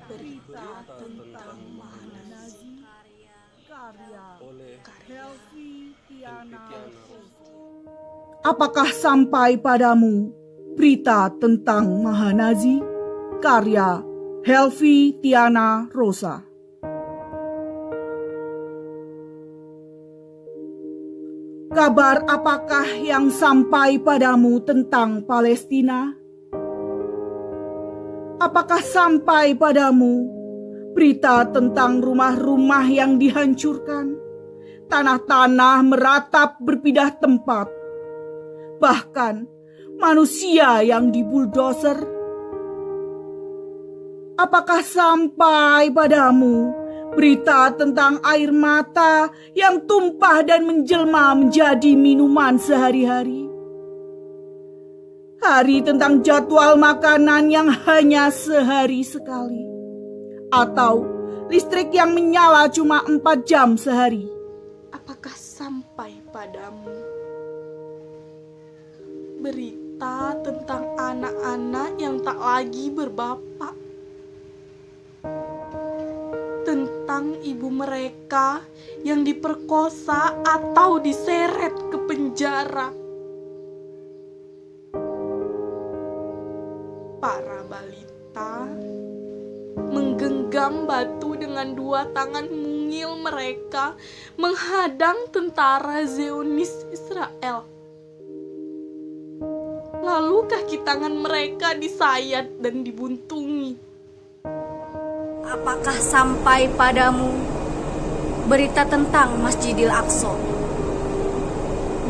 Berita tentang Mahanazi Mahanazi karya oleh Helvi Tiana Tiana Rosa. Apakah sampai padamu berita tentang Mahanazi karya Helvi Tiana Rosa? Kabar apakah yang sampai padamu tentang Palestina? Apakah sampai padamu berita tentang rumah-rumah yang dihancurkan, tanah-tanah meratap berpindah tempat, bahkan manusia yang dibuldoser? Apakah sampai padamu berita tentang air mata yang tumpah dan menjelma menjadi minuman sehari-hari? Hari tentang jadwal makanan yang hanya sehari sekali, atau listrik yang menyala cuma 4 jam sehari? Apakah sampai padamu berita tentang anak-anak yang tak lagi berbapak? Tentang ibu mereka yang diperkosa atau diseret ke penjara? Para balita menggenggam batu dengan 2 tangan mungil mereka menghadang tentara Zionis Israel. Lalu kaki tangan mereka disayat dan dibuntungi. Apakah sampai padamu berita tentang Masjidil Aqsa?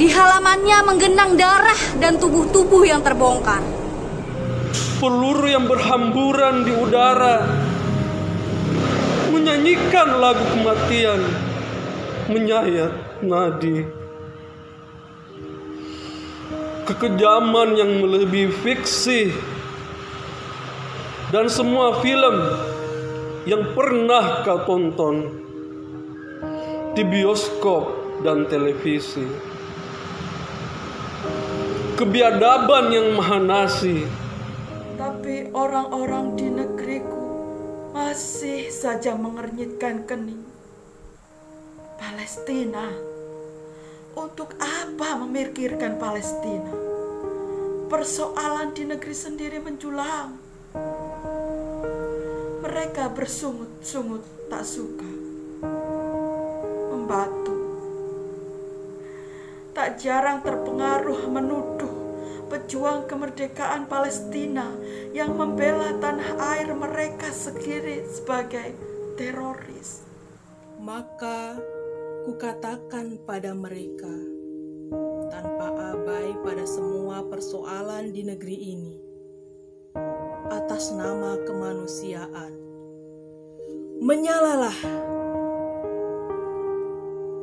Di halamannya menggenang darah dan tubuh-tubuh yang terbongkar. peluru yang berhamburan di udara, menyanyikan lagu kematian, menyayat nadi. Kekejaman yang melebihi fiksi dan semua film yang pernah kau tonton di bioskop dan televisi. Kebiadaban yang mahanasi. Tapi orang-orang di negeriku masih saja mengernyitkan kening. Palestina, untuk apa memikirkan Palestina? Persoalan di negeri sendiri menjulang. Mereka bersungut-sungut tak suka, membatu. Tak jarang terpengaruh menuduh pejuang kemerdekaan Palestina yang membela tanah air mereka sendiri sebagai teroris. Maka kukatakan pada mereka, tanpa abai pada semua persoalan di negeri ini, atas nama kemanusiaan, menyalalah.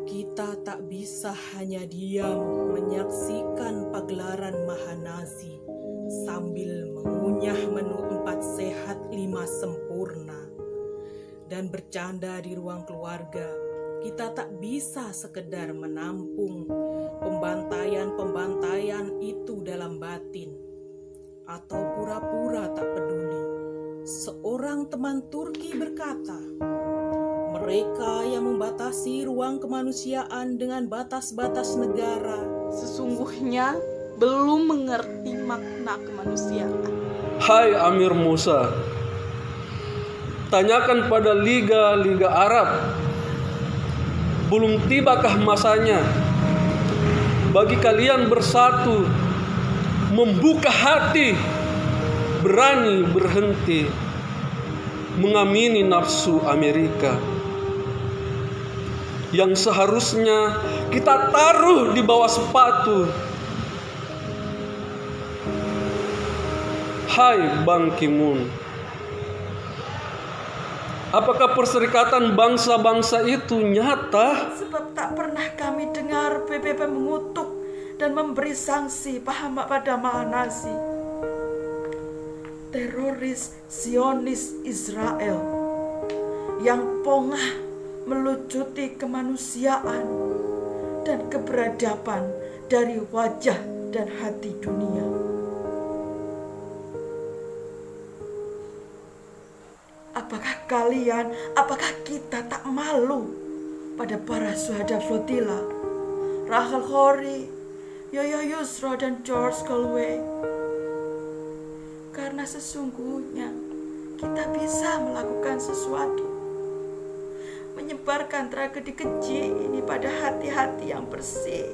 Kita tak bisa hanya diam menyaksikan pagelaran Mahanazi sambil mengunyah menu 4 sehat 5 sempurna dan bercanda di ruang keluarga. Kita tak bisa sekedar menampung pembantaian-pembantaian itu dalam batin atau pura-pura tak peduli. Seorang teman Turki berkata, mereka yang membatasi ruang kemanusiaan dengan batas-batas negara Sesungguhnya belum mengerti makna kemanusiaan. Hai Amir Musa, tanyakan pada liga-liga Arab, belum tibakah masanya bagi kalian bersatu, membuka hati, berani berhenti, mengamini nafsu Amerika yang seharusnya kita taruh di bawah sepatu. Hai Ban Ki-moon, apakah perserikatan bangsa-bangsa itu nyata? Sebab tak pernah kami dengar PBB mengutuk dan memberi sanksi paham pada Mahanazi, teroris Zionis Israel yang pongah melucuti kemanusiaan dan keberadaban dari wajah dan hati dunia. apakah kita tak malu pada para syuhada flotila, Rachel Corrie, Yoyo Yusro, dan George Galway? Karena sesungguhnya kita bisa melakukan sesuatu, menyebarkan tragedi keji ini pada hati-hati yang bersih,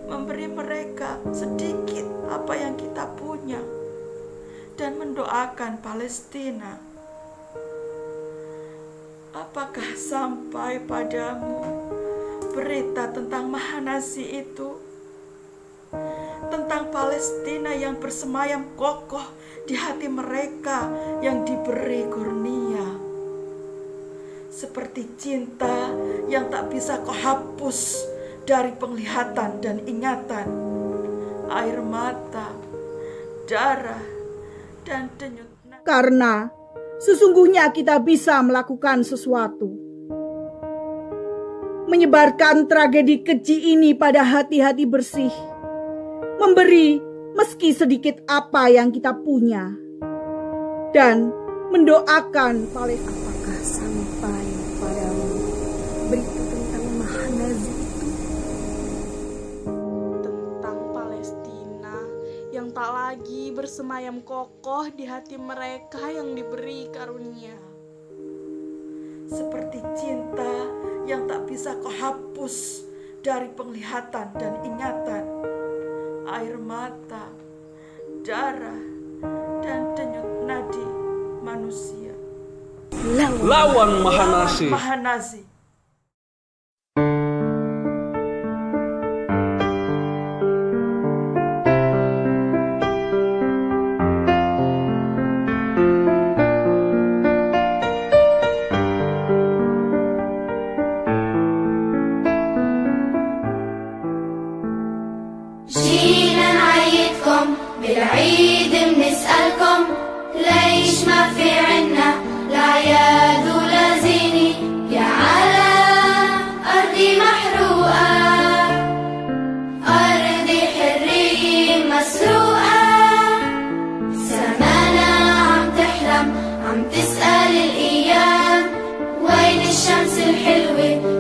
memberi mereka sedikit apa yang kita punya, dan mendoakan Palestina. Apakah sampai padamu berita tentang Mahanasi itu? Tentang Palestina yang bersemayam kokoh di hati mereka yang diberi kurnia. Seperti cinta yang tak bisa kau hapus dari penglihatan dan ingatan. Air mata, darah, dan denyut. Karena sesungguhnya kita bisa melakukan sesuatu. Menyebarkan tragedi keji ini pada hati-hati bersih. Memberi meski sedikit apa yang kita punya. Dan mendoakan Palestina. Apakah sampai padamu berita tentang Mahanazi itu? Tentang Palestina yang tak lagi bersemayam kokoh di hati mereka yang diberi karunia. Seperti cinta yang tak bisa kau hapus dari penglihatan dan ingatan. Air mata, darah, dan denyut nadi manusia. Lawan Mahanasi. Mahanasi. جينا نعيدكم بالعيد بنسألكم ليش ما في عنا لا عياد ولا زينة يا على أرضي محروقة أرضي حرية مسروقة سمانا عم تحلم عم تسأل الأيام وين الشمس الحلوة